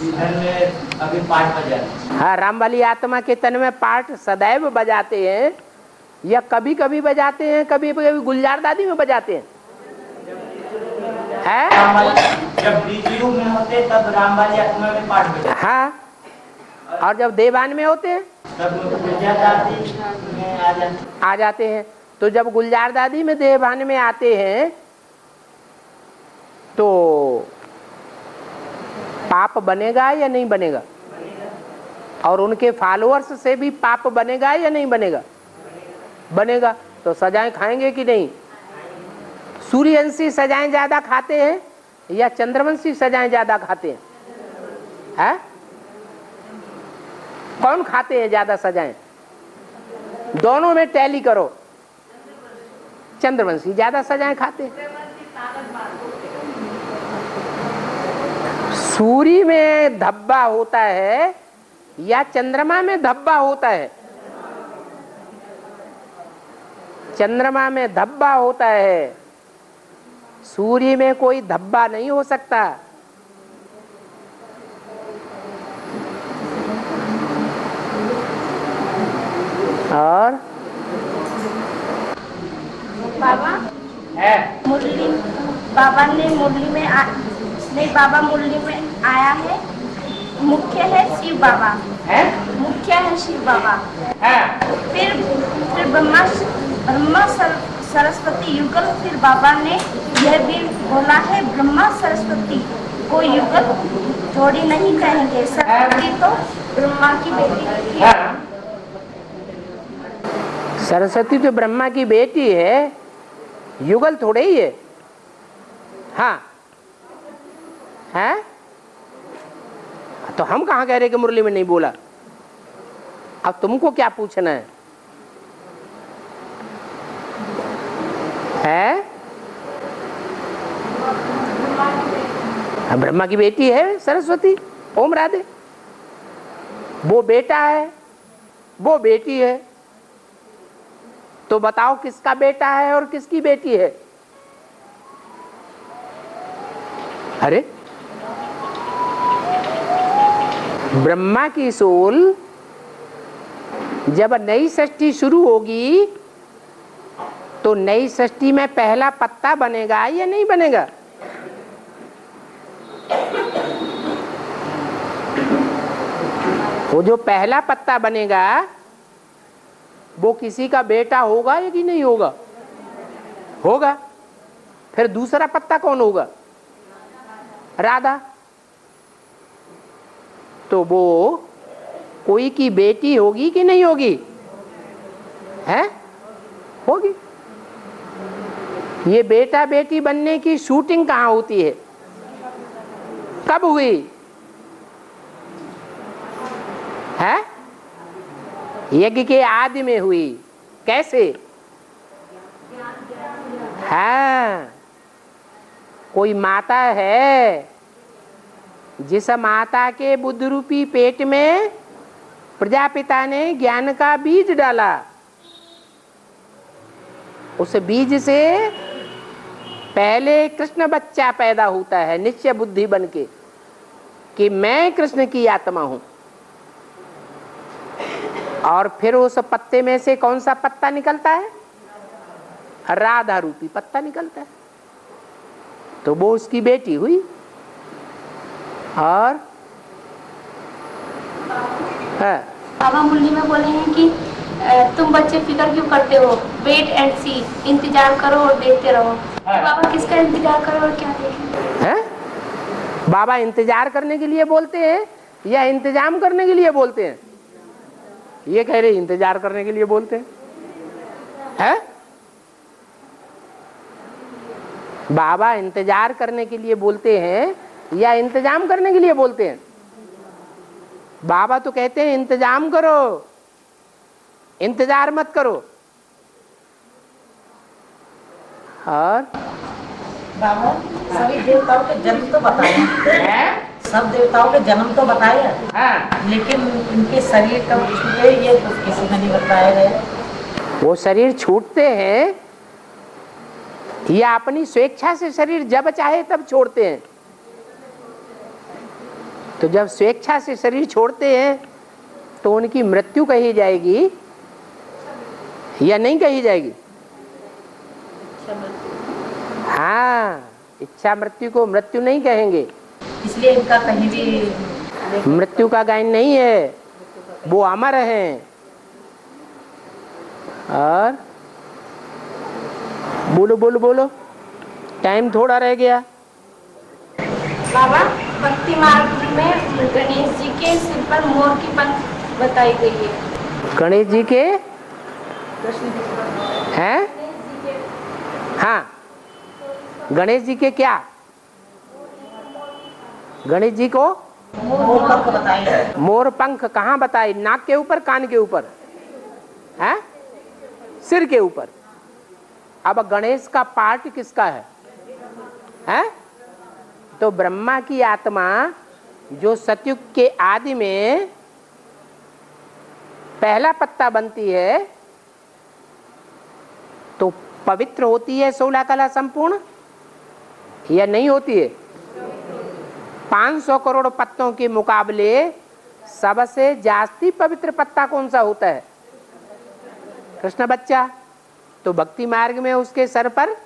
तन में अभी पाठ बजाते। हाँ, राम वाली आत्मा के तन में पाठ सदैव बजाते हैं या कभी कभी बजाते हैं, कभी कभी गुलजार दादी में बजाते हैं। जब बीजू में होते तब राम वाली आत्मा में पाठ बजाते। हाँ, और जब देवान में होते हैं तब गुलजार दादी में आ जाते हैं। तो जब गुलजार दादी में देवान में आते हैं तो पाप बनेगा या नहीं बनेगा? और उनके फॉलोअर्स से भी पाप बनेगा या नहीं बनेगा? बनेगा। तो सजाएं खाएंगे कि नहीं? सूर्यवंशी सजाएं ज्यादा खाते हैं या चंद्रवंशी सजाएं ज्यादा खाते हैं? है? कौन खाते हैं ज्यादा सजाएं? दोनों में टैली करो। चंद्रवंशी ज्यादा सजाएं खाते हैं। सूर्य में धब्बा होता है या चंद्रमा में धब्बा होता है? चंद्रमा में धब्बा होता है, सूर्य में कोई धब्बा नहीं हो सकता। और बाबा है मुरली, बाबा ने मुरली में नहीं, बाबा मुरली में आया है। मुख्य है शिव बाबा है? मुख्य है शिव बाबा। है? फिर ब्रह्मा सरस्वती युगल। फिर बाबा ने यह भी बोला है, ब्रह्मा सरस्वती को युगल थोड़ी नहीं कहेंगे। सरस्वती तो ब्रह्मा की बेटी है। सरस्वती तो ब्रह्मा की बेटी है, युगल थोड़े ही है। हाँ है? तो हम कहाँ कह रहे कि मुरली में नहीं बोला? अब तुमको क्या पूछना है? है? ब्रह्मा की बेटी है सरस्वती। ओम राधे। वो बेटा है, वो बेटी है। तो बताओ किसका बेटा है और किसकी बेटी है? अरे ब्रह्मा की सोल जब नई सृष्टि शुरू होगी तो नई सृष्टि में पहला पत्ता बनेगा या नहीं बनेगा? वो जो पहला पत्ता बनेगा वो किसी का बेटा होगा या कि नहीं होगा? होगा। फिर दूसरा पत्ता कौन होगा? राधा। तो वो कोई की बेटी होगी कि नहीं होगी? है? होगी। ये बेटा बेटी बनने की शूटिंग कहाँ होती है? कब हुई? है? यज्ञ के आदि में हुई। कैसे? हाँ, कोई माता है, जिस माता के बुद्ध रूपी पेट में प्रजापिता ने ज्ञान का बीज डाला। उस बीज से पहले कृष्ण बच्चा पैदा होता है निश्चय बुद्धि बनके कि मैं कृष्ण की आत्मा हूं। और फिर उस पत्ते में से कौन सा पत्ता निकलता है? राधा रूपी पत्ता निकलता है। तो वो उसकी बेटी हुई। और है। बाबा मुरली में बोले हैं कि तुम बच्चे फिक्र क्यों करते हो, वेट एंड सी, इंतजार करो और देखते रहो। तो बाबा किसका इंतजार करो और क्या देखें? है? बाबा इंतजार करने के लिए बोलते हैं या इंतजाम करने के लिए बोलते हैं? ये कह रहे इंतजार करने के लिए बोलते हैं। है? बाबा इंतजार करने के लिए बोलते हैं या इंतजाम करने के लिए बोलते हैं? बाबा तो कहते हैं इंतजाम करो, इंतजार मत करो। और बाबा सभी देवताओं के जन्म तो बताया, सब देवताओं के जन्म तो बताया, लेकिन इनके शरीर कब छूटे ये तो किसी ने नहीं बताया गया। वो शरीर छूटते हैं या अपनी स्वेच्छा से शरीर जब चाहे तब छोड़ते हैं? तो जब स्वेच्छा से शरीर छोड़ते हैं तो उनकी मृत्यु कही जाएगी या नहीं कही जाएगी? हाँ, इच्छा मृत्यु को मृत्यु नहीं कहेंगे, इसलिए इनका कहीं भी मृत्यु का गायन नहीं है, वो अमर हैं। और बोलो बोलो बोलो, टाइम थोड़ा रह गया। बाबा भक्ति मार्ग में गणेश जी के सिर पर मोर की पंख बताई गई है। गणेश जी के हैं? हाँ, गणेश जी के क्या? गणेश जी को मोर पंख बताइए। मोर पंख कहाँ बताए? नाक के ऊपर, कान के ऊपर, है सिर के ऊपर। अब गणेश का पार्ट किसका है? तो ब्रह्मा की आत्मा जो सतयुग के आदि में पहला पत्ता बनती है तो पवित्र होती है 16 कला संपूर्ण या नहीं होती है? 500 करोड़ पत्तों के मुकाबले सबसे जास्ती पवित्र पत्ता कौन सा होता है? कृष्ण बच्चा। तो भक्ति मार्ग में उसके सर पर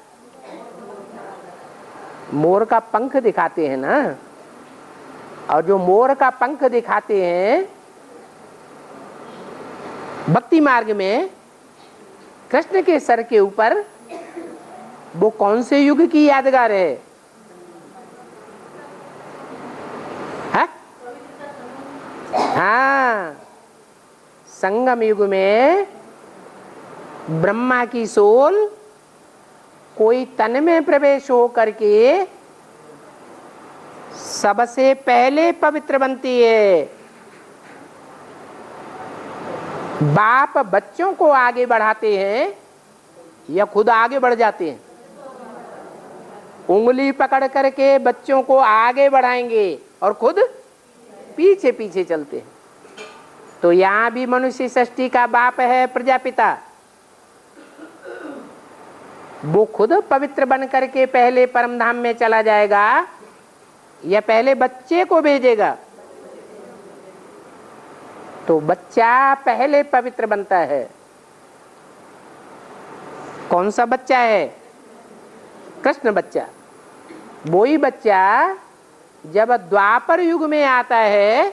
मोर का पंख दिखाते हैं ना, और जो मोर का पंख दिखाते हैं भक्ति मार्ग में कृष्ण के सर के ऊपर, वो कौन से युग की यादगार है? हाँ, संगम युग में ब्रह्मा की सोल कोई तन में प्रवेश हो करके सबसे पहले पवित्र बनती है। बाप बच्चों को आगे बढ़ाते हैं या खुद आगे बढ़ जाते हैं? उंगली पकड़ करके बच्चों को आगे बढ़ाएंगे और खुद पीछे पीछे चलते हैं। तो यहां भी मनुष्य सृष्टि का बाप है प्रजापिता। वो खुद पवित्र बन करके पहले परम धाम में चला जाएगा या पहले बच्चे को भेजेगा? तो बच्चा पहले पवित्र बनता है। कौन सा बच्चा है? कृष्ण बच्चा। वही बच्चा जब द्वापर युग में आता है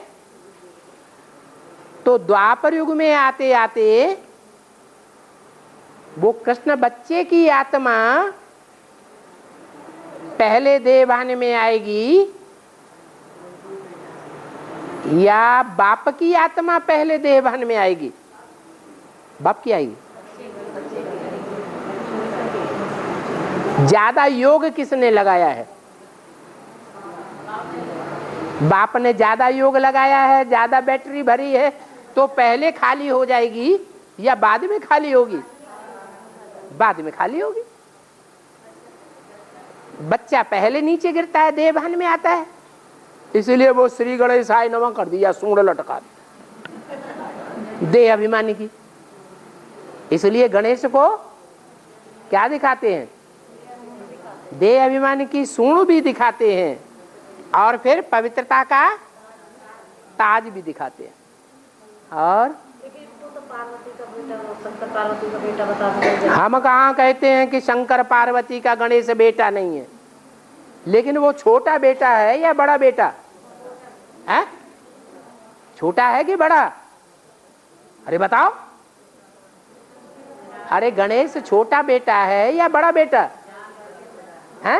तो द्वापर युग में आते आते वो कृष्ण बच्चे की आत्मा पहले देवान में आएगी या बाप की आत्मा पहले देवान में आएगी? बाप की आएगी। ज्यादा योग किसने लगाया है? बाप ने ज्यादा योग लगाया है, ज्यादा बैटरी भरी है, तो पहले खाली हो जाएगी या बाद में खाली होगी? बाद में खाली होगी। बच्चा पहले नीचे गिरता है, देवभान में आता है, इसलिए वो श्री गणेशाय नमः कर दिया, सूंड लटका दी, देह अभिमानी की। इसलिए गणेश को क्या दिखाते हैं? देह अभिमानी की सूंड भी दिखाते हैं और फिर पवित्रता का ताज भी दिखाते हैं। और हम कहाँ कहते हैं कि शंकर पार्वती का गणेश बेटा नहीं है, लेकिन वो छोटा बेटा है या बड़ा बेटा है? छोटा है कि बड़ा? अरे बताओ, अरे गणेश छोटा बेटा है या बड़ा बेटा है?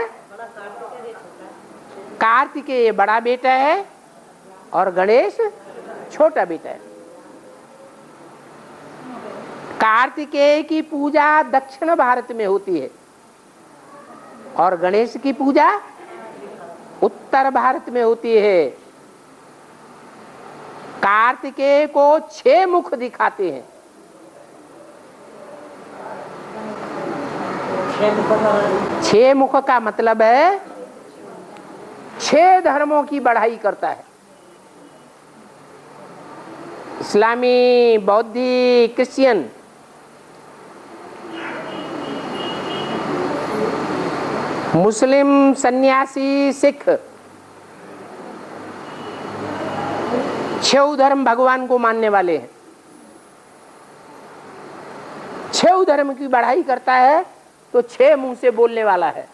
कार्तिकेय बड़ा बेटा है और गणेश छोटा बेटा है। कार्तिकेय की पूजा दक्षिण भारत में होती है और गणेश की पूजा उत्तर भारत में होती है। कार्तिकेय को 6 मुख दिखाते हैं। 6 मुख का मतलब है 6 धर्मों की बढ़ाई करता है। इस्लामी, बौद्धी, क्रिश्चियन, मुस्लिम, सन्यासी, सिख, 6 धर्म भगवान को मानने वाले हैं। 6 धर्म की बढ़ाई करता है तो 6 मुंह से बोलने वाला है।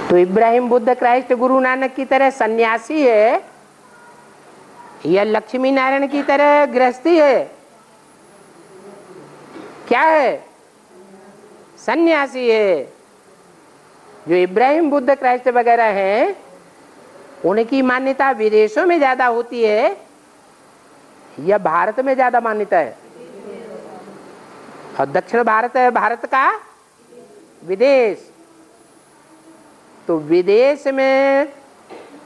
तो इब्राहिम, बुद्ध, क्राइस्ट, गुरु नानक की तरह सन्यासी है या लक्ष्मी नारायण की तरह गृहस्थी है? क्या है? सन्यासी है। जो इब्राहिम, बुद्ध, क्राइस्ट वगैरह हैं, उनकी मान्यता विदेशों में ज्यादा होती है या भारत में ज्यादा मान्यता है? और दक्षिण भारत है भारत का विदेश। तो विदेश में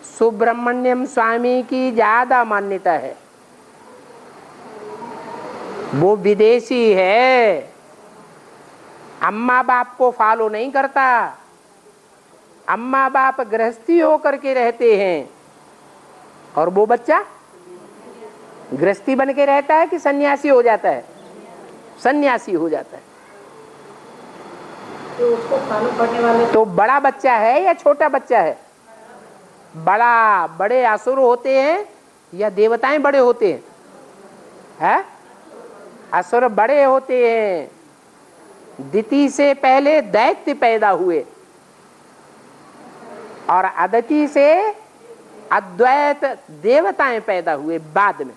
सुब्रमण्यम स्वामी की ज्यादा मान्यता है, वो विदेशी है, अम्मा बाप को फॉलो नहीं करता। अम्मा बाप गृहस्थी होकर के रहते हैं और वो बच्चा गृहस्थी बन के रहता है कि सन्यासी हो जाता है? सन्यासी हो जाता है। तो उसको फॉलो करने वाले तो बड़ा बच्चा है या छोटा बच्चा है? बड़े असुर होते हैं या देवताएं बड़े होते हैं? है? असुर बड़े होते हैं। दिति से पहले दैत्य पैदा हुए और अदिति से अद्वैत देवताएं पैदा हुए बाद में।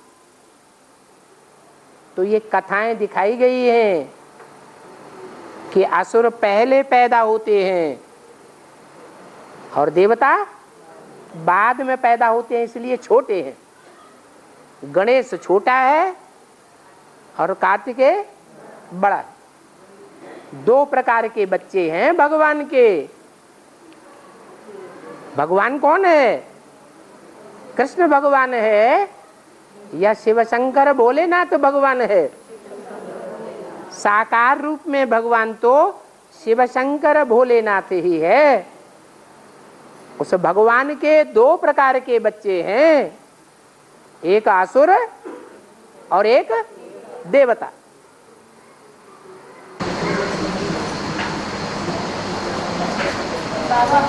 तो ये कथाएं दिखाई गई हैं कि असुर पहले पैदा होते हैं और देवता बाद में पैदा होते हैं, इसलिए छोटे हैं। गणेश छोटा है और कार्तिकेय बड़ा है। दो प्रकार के बच्चे हैं भगवान के। भगवान कौन है? कृष्ण भगवान है या शिव शंकर भोलेनाथ भगवान है? साकार रूप में भगवान तो शिव शंकर भोलेनाथ ही है। उस भगवान के दो प्रकार के बच्चे हैं, एक असुर और एक देवता। बाबा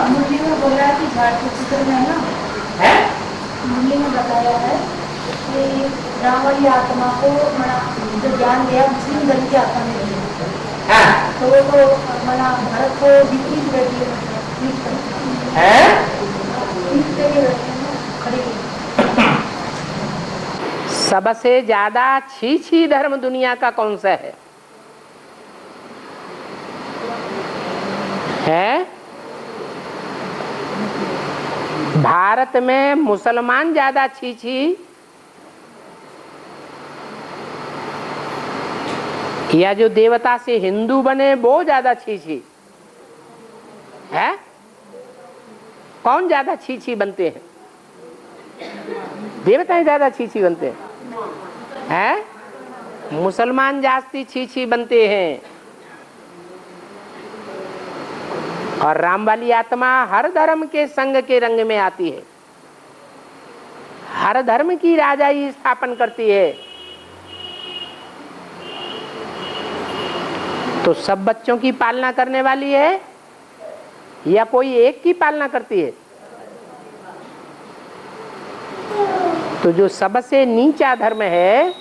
मुरली में बोला है कि झाड़ के चित्र में ना है? मुरली में बताया है कि राम वाली आत्मा को जो ज्ञान दिया मुस्लिम धर्म की आत्मा ने दिया। हाँ। तो वो तो मना भारत को विपरीत बैठी है, खड़ी। सबसे ज्यादा छी धर्म दुनिया का कौन सा है? भारत में मुसलमान ज्यादा छी या जो देवता से हिंदू बने वो ज्यादा छी है? कौन ज्यादा छी बनते हैं? देवता ज्यादा छी बनते हैं? मुसलमान जास्ती छी बनते हैं। और राम वाली आत्मा हर धर्म के संग के रंग में आती है, हर धर्म की राजाई स्थापन करती है। तो सब बच्चों की पालना करने वाली है या कोई एक की पालना करती है? तो जो सबसे नीचा धर्म है,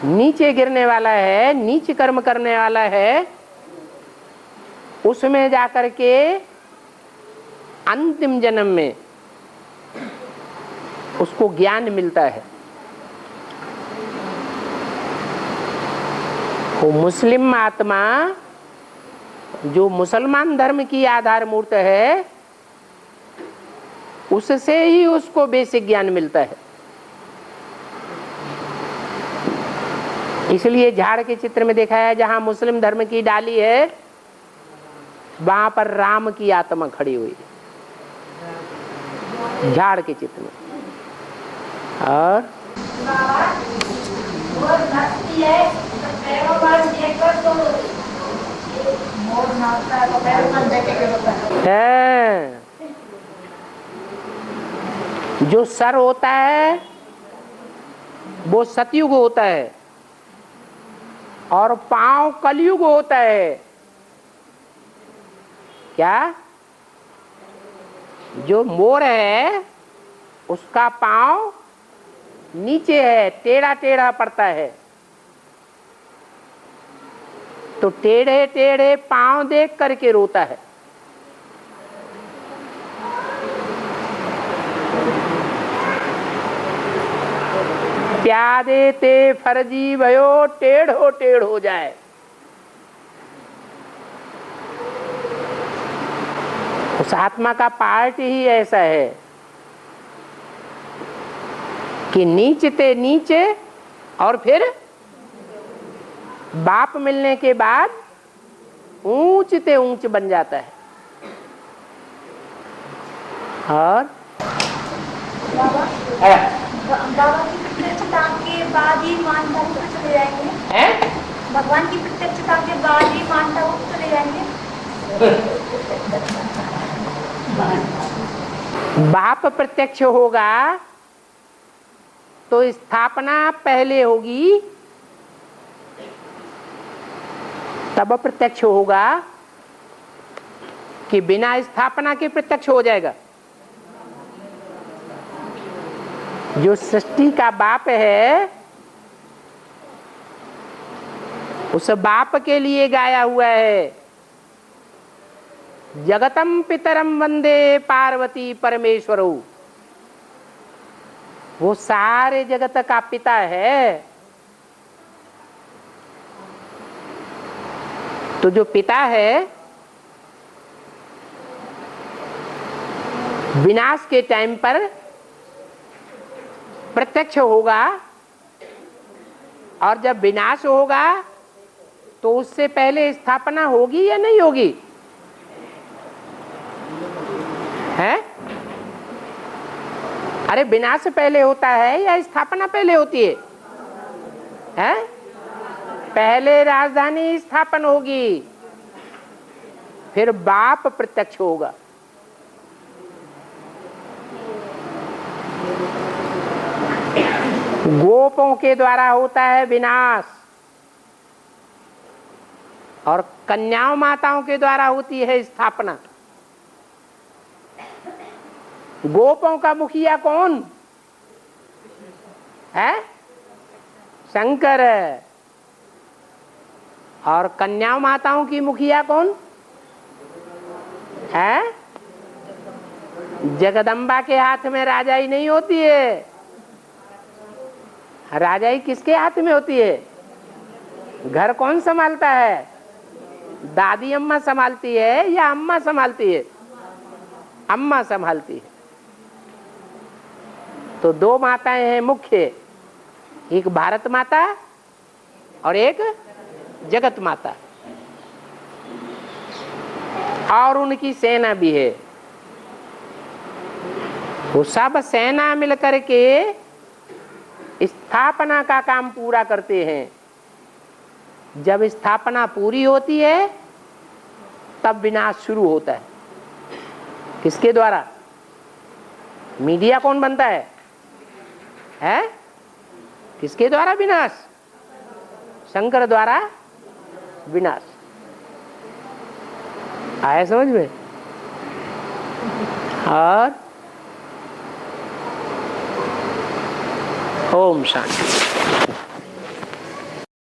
नीचे गिरने वाला है, नीच कर्म करने वाला है, उसमें जाकर के अंतिम जन्म में उसको ज्ञान मिलता है। वो मुस्लिम आत्मा जो मुसलमान धर्म की आधार मूर्त है, उससे ही उसको बेसिक ज्ञान मिलता है। इसलिए झाड़ के चित्र में देखा है, जहां मुस्लिम धर्म की डाली है वहां पर राम की आत्मा खड़ी हुई है, झाड़ के चित्र में। और है जो सर होता है वो सतयुग होता है और पांव कलयुग होता है। क्या? जो मोर है उसका पांव नीचे है, टेढ़ा टेढ़ा पड़ता है। तो टेढ़े टेढ़े पांव देख करके रोता है। प्यादे ते फर्जी भयो टेढ़ो टेढ़ हो जाए। उस आत्मा का पार्ट ही ऐसा है कि नीचे ते नीचे और फिर बाप मिलने के बाद ऊंच ते ऊंच बन जाता है। और बाबा की प्रत्यक्षता के बाद ही मानता वो चले जाएंगे। भगवान की प्रत्यक्षता के बाद ही मानता वो चले जाएंगे। बाप प्रत्यक्ष होगा तो स्थापना पहले होगी, तब प्रत्यक्ष होगा कि बिना स्थापना के प्रत्यक्ष हो जाएगा। जो सृष्टि का बाप है उस बाप के लिए गाया हुआ है, जगतम पितरम वंदे पार्वती परमेश्वरो। वो सारे जगत का पिता है। तो जो पिता है विनाश के टाइम पर प्रत्यक्ष होगा, और जब विनाश होगा तो उससे पहले स्थापना होगी या नहीं होगी? है? अरे विनाश पहले होता है या स्थापना पहले होती है? हैं? पहले राजधानी स्थापन होगी, फिर बाप प्रत्यक्ष होगा। गोपों के द्वारा होता है विनाश, और कन्याओं माताओं के द्वारा होती है स्थापना। गोपों का मुखिया कौन है? शंकर। और कन्याओं माताओं की मुखिया कौन है? जगदम्बा के हाथ में राजाई नहीं होती है। राजाई किसके हाथ में होती है? घर कौन संभालता है? दादी अम्मा संभालती है या अम्मा संभालती है? अम्मा संभालती है। तो दो माताएं हैं मुख्य, एक भारत माता और एक जगत माता, और उनकी सेना भी है। वो सब सेना मिलकर के स्थापना का काम पूरा करते हैं। जब स्थापना पूरी होती है तब विनाश शुरू होता है। किसके द्वारा? मीडिया कौन बनता है? हैं? किसके द्वारा विनाश? शंकर द्वारा विनाश। आया समझ में? और ओम शांति।